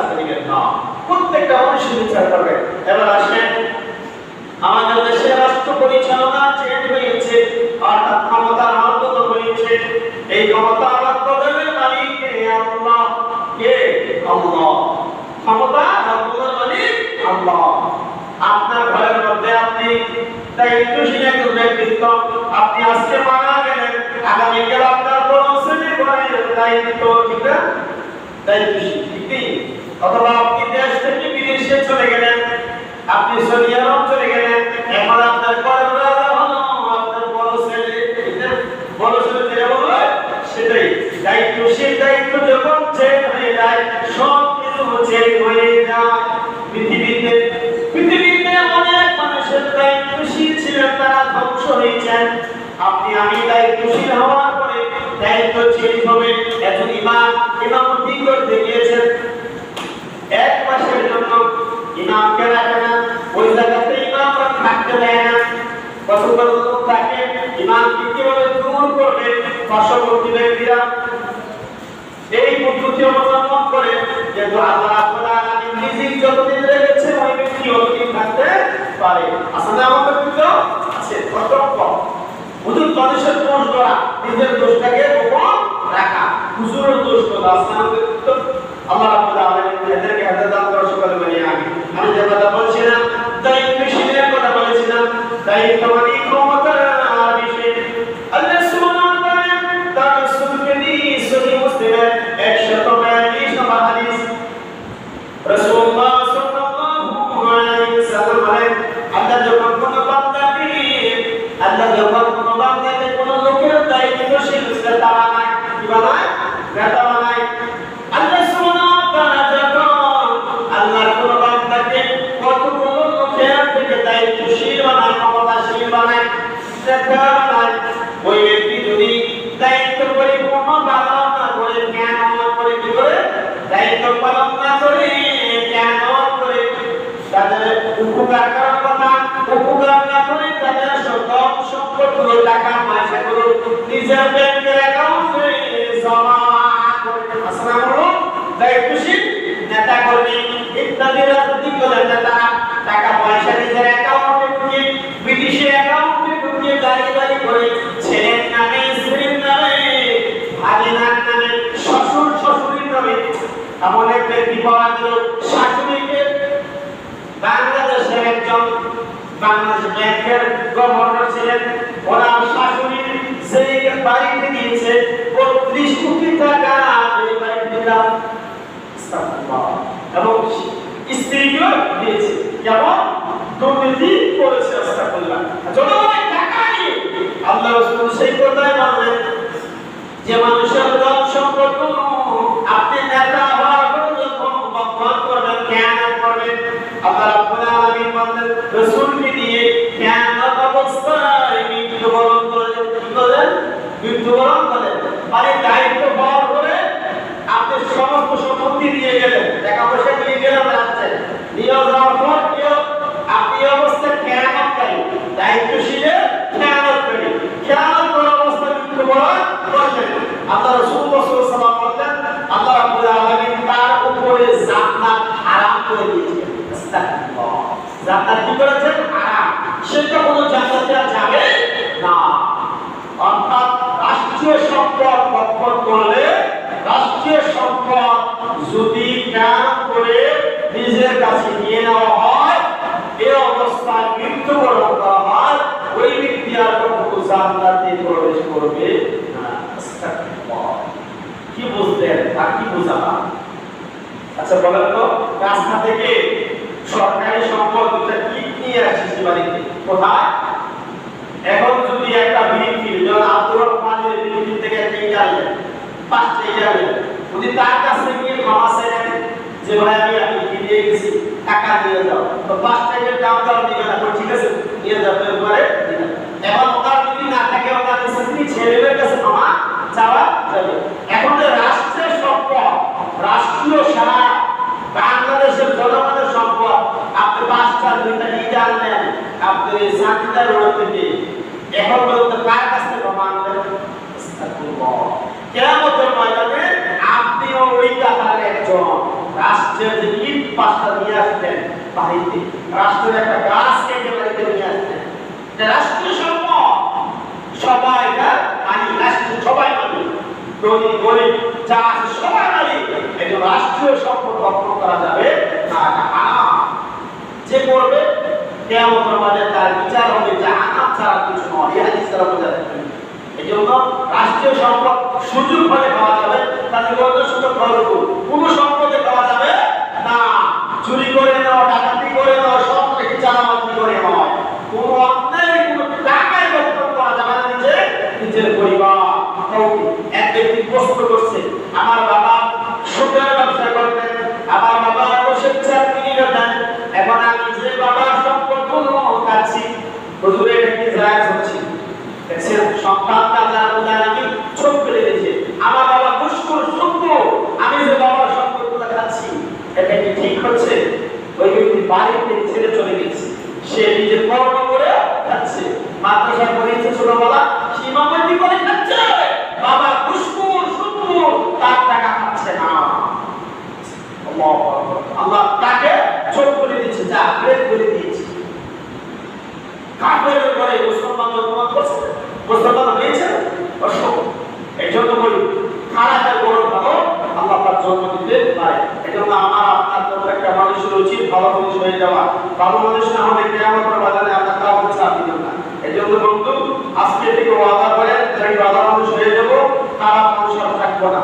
ছাড়তে দিবেন না, প্রত্যেকটা মানুষের বিচার করবেন। এবার আসেন, আমাদের দেশের রাষ্ট্র পরিচালনা চেঞ্জ হয়েছে, অর্থাৎ ক্ষমতার বদল হয়েছে। এই ক্ষমতা বদলের মালিক কে? আল্লাহ। কে? আল্লাহ। ক্ষমতা বদলের মালিক আল্লাহ। আপনার ঘরের মধ্যে আপনি দায়িত্বশীল একজন ব্যক্তিত্ব, আপনি আজকে মারা গেলেন, আগামীকাল আপনার কোন শ্রেণীর ঘরের দায়িত্ব, ঠিক না? দায়িত্বশীল, ঠিক নেই? অথবা আপনি দেশ থেকে বিদেশে চলে গেলেন, আপনি সৌদি আরব চলে গেলেন, এখন আপনার ঘরের রাজা হলো আপনার বড় ছেলে, বড় ছেলে যেটা বলবে সেটাই দায়িত্বশীল। দায়িত্ব যখন চেঞ্জ হয়ে যায়, সব কিছু চেঞ্জ হয়ে যায়। পৃথিবীতে অনেক মানুষের দায়িত্বশীল ছিলেন, তারা ধ্বংস হয়েছেন। আপনি আমি দায়িত্বশীল হওয়ার পরে দায়িত্ব চেঞ্জ হবে। একজন ইমামতি করতে গিয়েছেন, এক মাসের জন্য ইমামকে রাখে না, ওই জায়গাতে ইমামরা থাকতে দেয় না। কতবার লোক থাকে, ইমামকে কিভাবে দূর করবে? পার্শ্ববর্তী ব্যক্তিরা এই পদ্ধতি অবলম্বন করে, যেহেতু আল্লাহ রাব্বুল আলামিন নিজেই যতদিন রেখেছে ওই ব্যক্তি ততদিন থাকতে পারে। আসলে আমাদের কিন্তু আছে কর্তব্য, হুজুর মানুষের দোষ ধরা, নিজের দোষটাকে গোপন রাখা, হুজুরের দোষ ধরা। আসলে আল্লাহ রাব্বুল আলামিন এদেরকে হেদায়েত দান করার সকলে বলি আমিন। আমি যে কথা বলছিলাম, দায়িত্বশীলের কথা বলেছিলাম, দায়িত্ব মানে ক্ষমতার বিষয়। আল্লাহ সুবহানাহু ওয়া তাআলা তার রাসূলকে দিয়ে সহিহ মুসলিমের 142 নম্বর হাদিস, রাসূলুল্লাহ সাল্লাল্লাহু আলাইহি ওয়াসাল্লাম বলেন, আল্লাহ যখন কোনো বান্দাকে কোনো লোকের দায়িত্বশীল নেতা বানায়, কি বানায়? নেতা বানায়। আল্লাহ সুবহানাহু ওয়া তাআলা যখন আল্লাহর কোন বান্দাকে কতগুলো লোকের থেকে দায়িত্বশীল বানায়, ক্ষমতাশীল বানায়, নেতা বানায়, ওই ব্যক্তি যদি দায়িত্ব পরিপূর্ণ পালন না করে, জ্ঞান করে, কি করে? দায়িত্ব পালন না করে, জ্ঞান করে, তাদের উপকার করার কথা উপকার না করে, তাদের সব সম্পদগুলো, টাকা পয়সাগুলো নিজের ব্যাংকের অ্যাকাউন্টে জমা করে। আসসালামু দায়িত্বশীল নেতা কর্মী ইত্যাদি রাজনৈতিক দলের নেতা টাকা পয়সা নিজের অ্যাকাউন্টে ঢুকিয়ে, বিদেশি অ্যাকাউন্টে ঢুকিয়ে গাড়ি করে ছেলের নামে, স্ত্রীর নামে, ভাগিনার নামে, শ্বশুর শাশুড়ির নামে। এমন এক ব্যক্তি পাওয়া গেল, শাশুড়িকে বাংলাদেশের একজন বাংলাদেশ ব্যাংকের গভর্নর ছিলেন, ওনার শাশুড়ির সেই বাড়িতে দিয়েছে 32 কোটি টাকা, এই বাড়িতে দিলাম, এবং স্ত্রীকেও দিয়েছে, কেমন দুর্নীতি করেছে। আস্তাগফিরুল্লাহ। যত অনেক টাকা নিয়ে আল্লাহ রাসূল সেই কথাই বললেন যে মানুষের ধন সম্পদ আপনি নেতা হওয়ার পর যখন বক্ষণ করবেন, জ্ঞান করবেন, আল্লাহ রাব্বুল আলামিন বলেন রাসূলকে দিয়ে জ্ঞান অবস্থায় মৃত্যুবরণ করলেন। কি করলেন? মৃত্যুবরণ করলেন। মানে দায়িত্ব পাওয়ার পরে আপনি সমস্ত সম্পত্তি দিয়ে গেলেন, টাকা পয়সা দিয়ে গেলেন, রাখছেন, নিয়ে যাওয়ার পর আপনি অবস্থা খেয়ানত করেন, দায়িত্বশীলের খেয়ানত করেন, খেয়ানত করার অবস্থায় মৃত্যুবরণ করলেন। আল্লাহ রাসূলুল্লাহ সাল্লাল্লাহু আলাইহি ওয়াসাল্লাম বলেন, আল্লাহ রাব্বুল আলামিন তার উপরে জান্নাত হারাম করে দিয়েছেন। আস্তাগফিরুল্লাহ। জান্নাত কি করেছেন? হারাম। সেটা কোনো জান্নাতে যাবে না। অর্থাৎ রাষ্ট্রীয় সম্পদ ভক্ষণ করলে, রাষ্ট্রীয় সম্পদ যদি জ্ঞান করে নিজের কাছে নিয়ে নেওয়া হয়, এই অবস্থায় মৃত্যুবরণ করা হয়, ওই ব্যক্তি আর কখনো জান্নাতে প্রবেশ করবে না। কি বুঝলেন? আর কি বোঝাবা? আচ্ছা বলেন তো, রাস্তা থেকে সরকারি সম্পদ কি নিয়ে আসছে বাড়িতে? কোথায়? এখন যদি একটা বিএনপি যেমন আব্দুর রহমানের বিএনপি থেকে একটা ইটালিয়ান 5টা ইটালিয়ান যদি তার কাছে গিয়ে ক্ষমা চাইলেন যে ভাই আমি দিয়ে গেছি, টাকা দিয়ে যাও, তো 5টা এর দাম দিবে না, ঠিক আছে নিয়ে যাও, এরপরে দিবেন। এখন ওনার যদি না থাকে, ওনার স্ত্রী ছেলেদের কাছে ক্ষমা চাওয়া যাবে। এখন যে রাষ্ট্রের সম্পদ, রাষ্ট্রীয় সারা বাংলাদেশের জনগণের সম্পদ, আপনি 5টা 2টা ইটা আনলেন, আপনি শান্তিটা রোড থেকে, এখন পর্যন্ত কার কাছ থেকে ক্ষমা আনলেন? কিয়ামতের ময়দানে আপনিও ওই কাতারের একজন। রাষ্ট্রের যে ইট পাশটা নিয়ে আসতেন বাড়িতে, রাষ্ট্রের একটা গাছ কেটে বাড়িতে নিয়ে আসতেন, রাষ্ট্রীয় সম্পদ সবাই মানি, রাষ্ট্রীয় সবাই মানি, ধনী গরিব যা আছে সবাই মানি, এই রাষ্ট্রীয় সম্পদ রক্ষণ করা যাবে না, যে করবে কিয়ামতের মাঠে তার বিচার হবে জাহান্নাম ছাড়া কিছু নয়। এই হাদিস দ্বারা বোঝা যাচ্ছে এই জন্য রাষ্ট্রীয় সম্পদ সুযোগ হলে পাওয়া যাবে, তাহলে বলতে সুযোগ করব কোন সম্পদে পাওয়া যাবে না। চুরি করে নাও, ডাকাতি করে নাও, সব রেখে চালাবাজি করে নাও, কোন অন্যায় কোন টাকায় বর্তন করা যাবে না নিজের পরিবার। এক ব্যক্তি প্রশ্ন করছে, আমার বাবা সুদের ব্যবসা করতেন, আমার বাবা বসের চাকরি করতেন, এখন আমি যে বাবার সম্পদ কোনো কাছি হুজুরের একটি জায়গা হচ্ছে সন্তানটা তার উদাহরণ আমি ছোট করে দিয়েছে, আমার বাবা মুশকুল শুক্র, আমি যে বাবার সম্পদগুলো খাচ্ছি এটা কি ঠিক হচ্ছে? ওই ব্যক্তি বাড়িতে ছেড়ে চলে গেছে, সে নিজে কর্ম করে খাচ্ছে, মাদ্রাসা পড়িয়েছে ছোটবেলা, সীমাবদ্ধি করে খাচ্ছে, বাবা মুশকুল শুক্র তার টাকা খাচ্ছে না। আল্লাহ তাকে ছোট করে দিয়েছে, যা ব্রেক করে দিয়েছে। কাফেরের পরে মুসলমান জন্মগ্রহণ করছে, মুসলমান হয়েছে অসম্ভব। এই জন্য বলি খারাপের বড় ভালো আল্লাহ তার জন্ম দিতে পারে। এই জন্য আমার আপনার জন্য একটা মানুষের উচিত ভালো মানুষ হয়ে যাওয়া, ভালো মানুষ না হলে কিয়ামতের বাজারে আপনার কাউকে ছাড় দিবেন না। এই জন্য বন্ধু আজকে থেকে ওয়াদা করেন যে ভালো মানুষ হয়ে যাবো, খারাপ মানুষ আর থাকবো না।